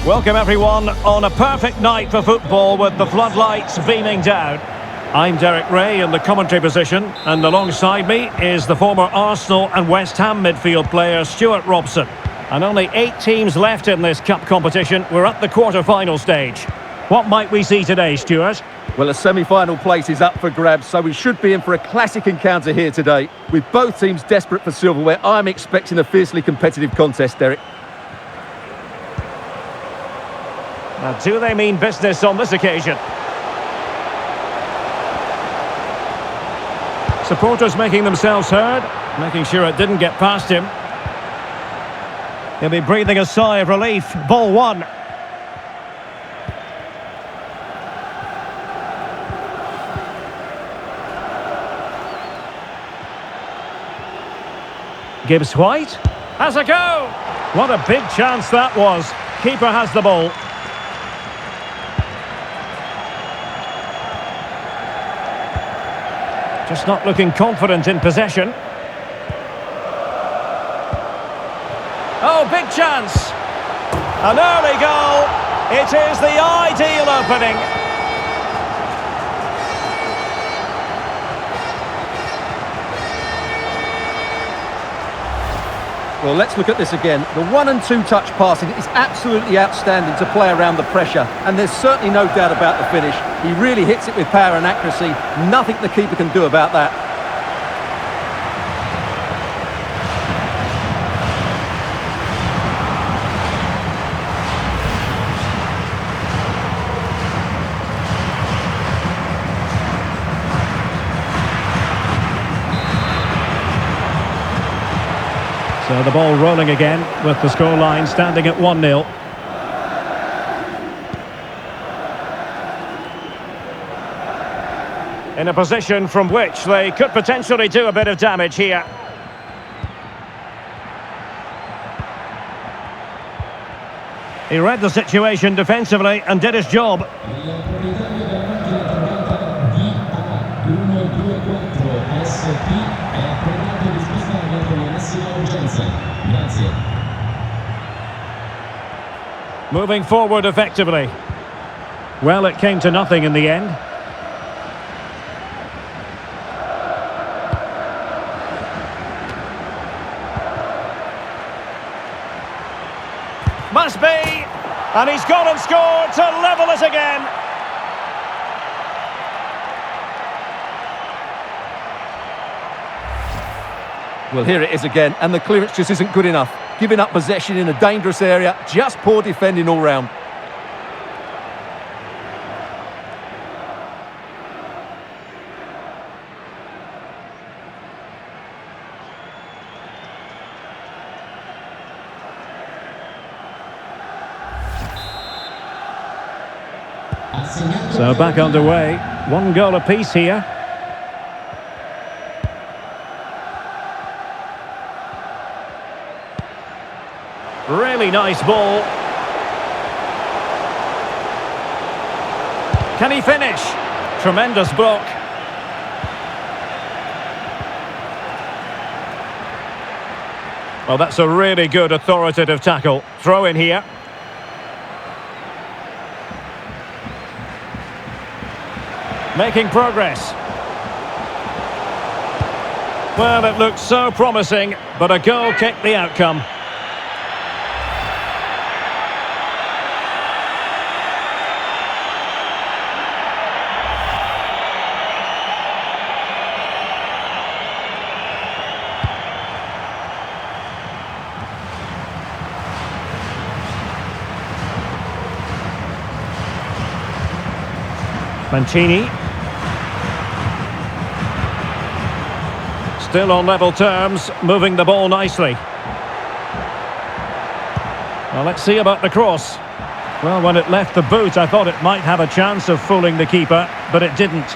Welcome everyone on a perfect night for football with the floodlights beaming down. I'm Derek Ray in the commentary position, and alongside me is the former Arsenal and West Ham midfield player Stuart Robson. And only 8 teams left in this cup competition. We're at the quarter-final stage. What might we see today, Stuart? Well, a semi-final place is up for grabs, so we should be in for a classic encounter here today. With both teams desperate for silverware, I'm expecting a fiercely competitive contest, Derek. Now, do they mean business on this occasion? Supporters making themselves heard, making sure it didn't get past him. He'll be breathing a sigh of relief. Ball one. Gibbs White has a go. What a big chance that was. Keeper has the ball. Just not looking confident in possession. Oh, big chance. An early goal. It is the ideal opening. Well, let's look at this again. The 1- and 2-touch passing is absolutely outstanding to play around the pressure, and there's certainly no doubt about the finish. He really hits it with power and accuracy. Nothing the keeper can do about that. So the ball rolling again with the scoreline standing at 1-0. In a position from which they could potentially do a bit of damage here. He read the situation defensively and did his job. Moving forward effectively. Well, it came to nothing in the end. Must be! And he's gone and scored to level it again. Well, here it is again, and the clearance just isn't good enough. Giving up possession in a dangerous area, just poor defending all round. So back underway. 1 goal apiece here. Really nice ball. Can he finish? Tremendous block. Well, that's a really good authoritative tackle. Throw in here. Making progress. Well, it looked so promising, but a goal kicked the outcome. Mancini. Still on level terms, moving the ball nicely. Well, let's see about the cross. Well, when it left the boot, I thought it might have a chance of fooling the keeper, but it didn't.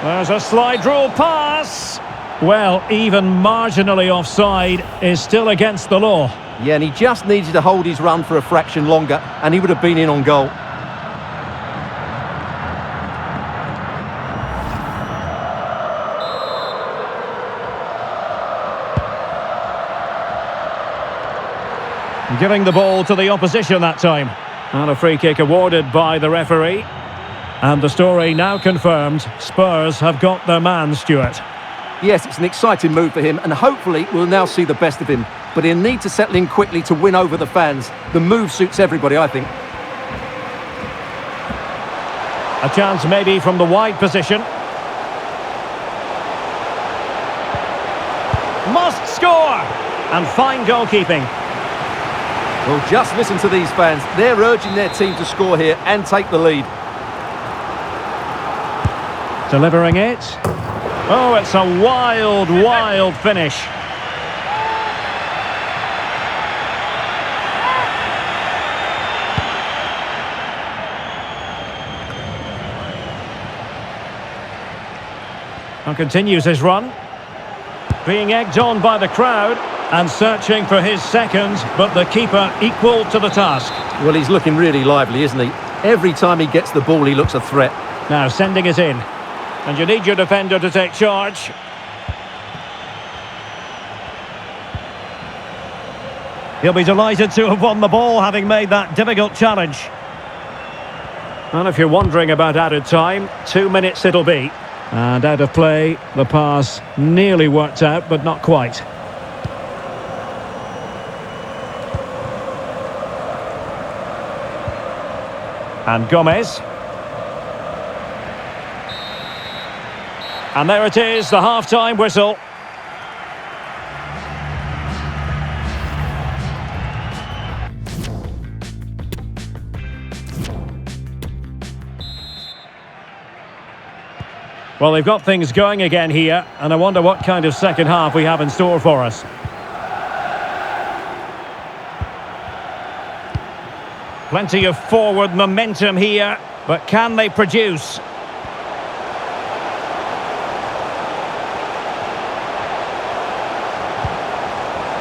There's a slide rule pass. Well, even marginally offside is still against the law. Yeah, and he just needed to hold his run for a fraction longer, and he would have been in on goal. Giving the ball to the opposition that time. And a free kick awarded by the referee. And the story now confirmed. Spurs have got their man, Stuart. Yes, it's an exciting move for him, and hopefully we'll now see the best of him. But he'll need to settle in quickly to win over the fans. The move suits everybody, I think. A chance maybe from the wide position. Must score! And fine goalkeeping. Well, just listen to these fans. They're urging their team to score here and take the lead. Delivering it. Oh, it's a wild, wild finish. And continues his run. Being egged on by the crowd and searching for his second, but the keeper equal to the task. Well, he's looking really lively, isn't he? Every time he gets the ball, he looks a threat. Now sending it in. And you need your defender to take charge. He'll be delighted to have won the ball, having made that difficult challenge. And if you're wondering about added time, 2 minutes it'll be. And out of play, the pass nearly worked out, but not quite. And Gomez. And there it is, the half-time whistle. Well, they've got things going again here, and I wonder what kind of second half we have in store for us. Plenty of forward momentum here, but can they produce?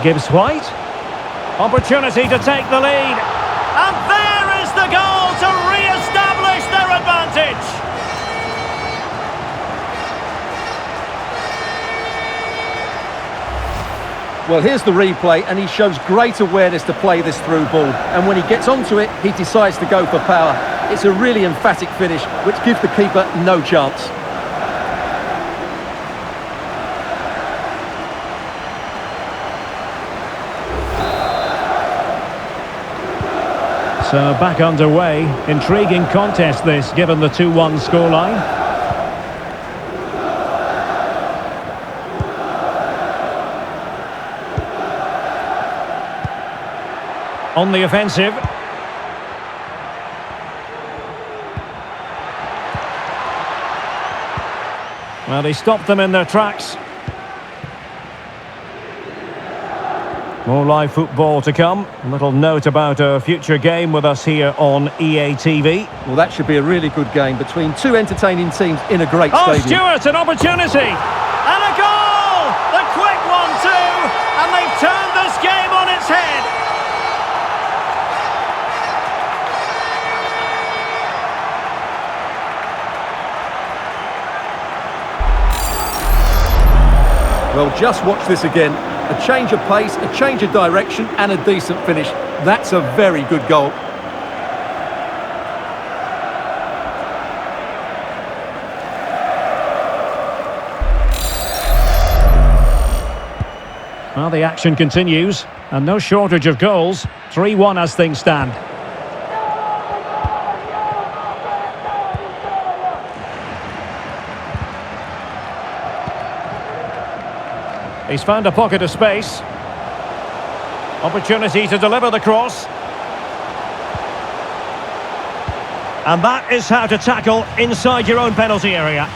Gibbs White. Opportunity to take the lead. And there is the goal to re-establish their advantage. Well, here's the replay, and he shows great awareness to play this through ball. And when he gets onto it, he decides to go for power. It's a really emphatic finish, which gives the keeper no chance. So back underway. Intriguing contest this, given the 2-1 scoreline. On the offensive. Well, he stopped them in their tracks. More live football to come. A little note about a future game with us here on EA TV. Well, that should be a really good game between two entertaining teams in a great stadium. Oh, Stuart, an opportunity! And a goal! The quick 1-2! And they've turned this game on its head! Well, just watch this again. A change of pace, a change of direction, and a decent finish. That's a very good goal. Well, the action continues, and no shortage of goals. 3-1 as things stand. He's found a pocket of space. Opportunity to deliver the cross. And that is how to tackle inside your own penalty area.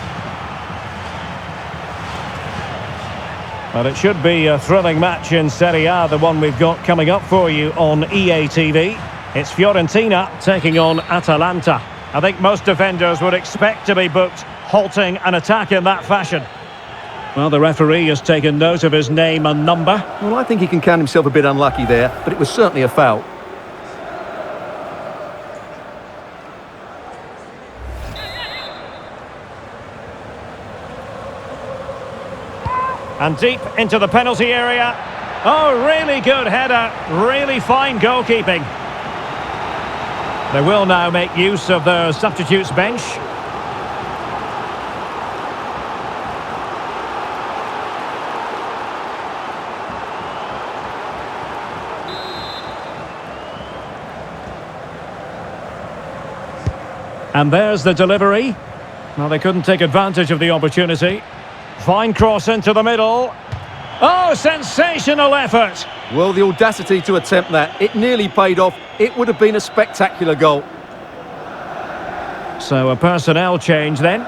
Well, it should be a thrilling match in Serie A, the one we've got coming up for you on EA TV. It's Fiorentina taking on Atalanta. I think most defenders would expect to be booked, halting an attack in that fashion. Well, the referee has taken note of his name and number. Well, I think he can count himself a bit unlucky there, but it was certainly a foul. And deep into the penalty area. Oh, really good header. Really fine goalkeeping. They will now make use of their substitutes bench. And there's the delivery. Well, they couldn't take advantage of the opportunity. Fine cross into the middle. Oh, sensational effort! Well, the audacity to attempt that, it nearly paid off. It would have been a spectacular goal. So a personnel change then.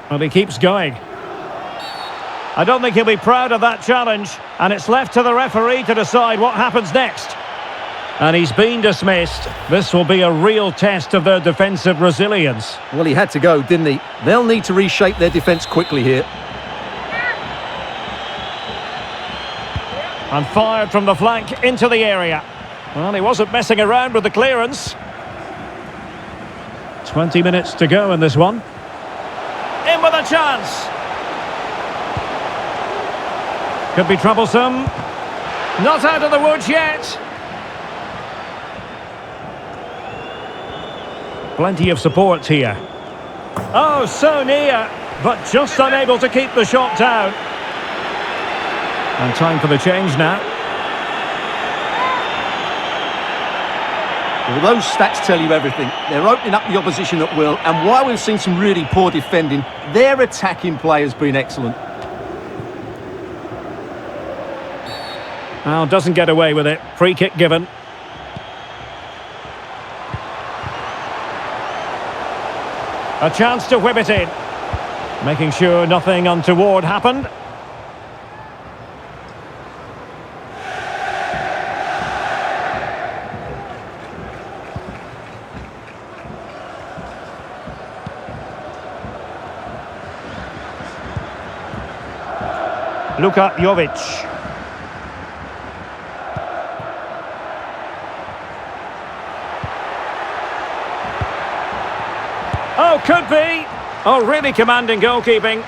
Well, he keeps going. I don't think he'll be proud of that challenge, and it's left to the referee to decide what happens next. And he's been dismissed. This will be a real test of their defensive resilience. Well, he had to go, didn't he? They'll need to reshape their defence quickly here. And fired from the flank into the area. Well, he wasn't messing around with the clearance. 20 minutes to go in this one. In with a chance. Could be troublesome. Not out of the woods yet. Plenty of support here. Oh, so near, but just unable to keep the shot down. And time for the change now. Well, those stats tell you everything. They're opening up the opposition at will, and while we've seen some really poor defending, their attacking play has been excellent. Well, doesn't get away with it. Free kick given. A chance to whip it in. Making sure nothing untoward happened. Luka Jovic. Oh, could be. Oh, really commanding goalkeeping.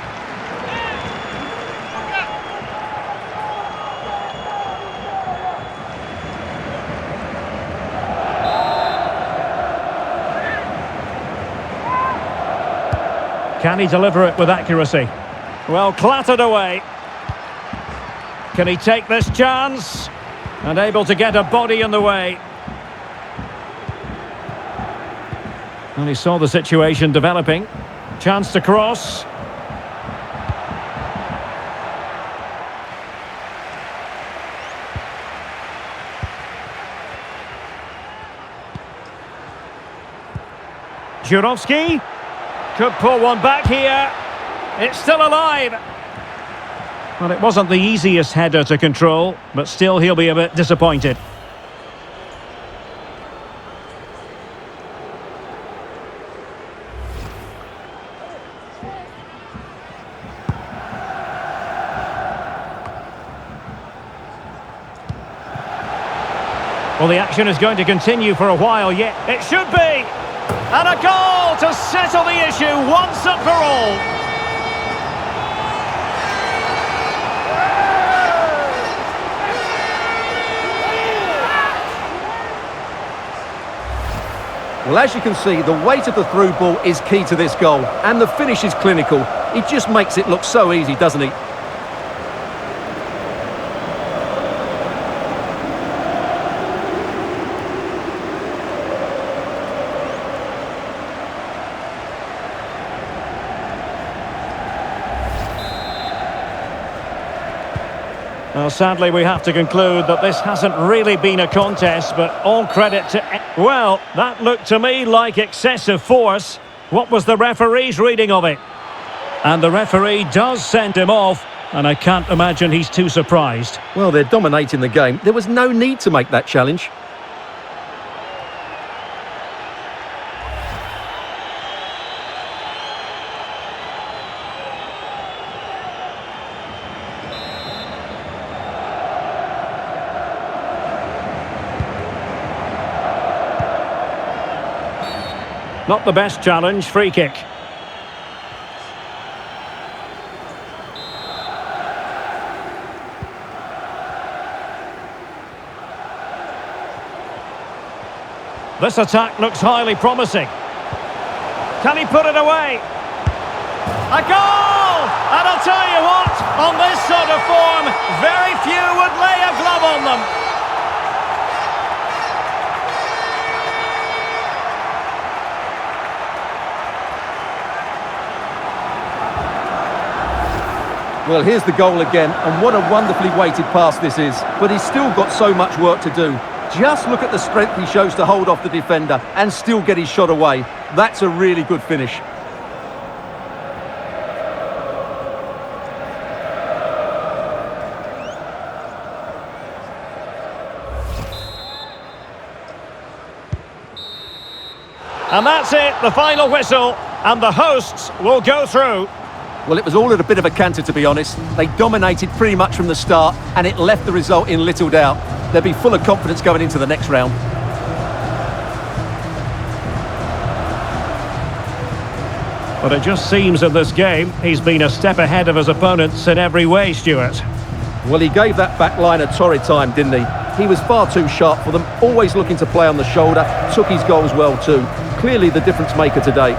Can he deliver it with accuracy? Well, clattered away. Can he take this chance? And able to get a body in the way. And he saw the situation developing. Chance to cross. Jurovski could pull one back here. It's still alive. Well, it wasn't the easiest header to control, but still he'll be a bit disappointed. Well, the action is going to continue for a while yet. It should be! And a goal to settle the issue once and for all. Well, as you can see, the weight of the through ball is key to this goal, and the finish is clinical. He just makes it look so easy, doesn't he? Well, sadly, we have to conclude that this hasn't really been a contest, but all credit to... Well, that looked to me like excessive force. What was the referee's reading of it? And the referee does send him off, and I can't imagine he's too surprised. Well, they're dominating the game. There was no need to make that challenge. Not the best challenge, free kick. This attack looks highly promising. Can he put it away? A goal! And I'll tell you what, on this sort of form, very few would lay a glove on them. Well, here's the goal again, and what a wonderfully weighted pass this is. But he's still got so much work to do. Just look at the strength he shows to hold off the defender and still get his shot away. That's a really good finish. And that's it, the final whistle, and the hosts will go through. Well, it was all at a bit of a canter, to be honest. They dominated pretty much from the start, and it left the result in little doubt. They'll be full of confidence going into the next round. But it just seems in this game, he's been a step ahead of his opponents in every way, Stuart. Well, he gave that back line a torrid time, didn't he? He was far too sharp for them, always looking to play on the shoulder, took his goals well too. Clearly the difference maker today.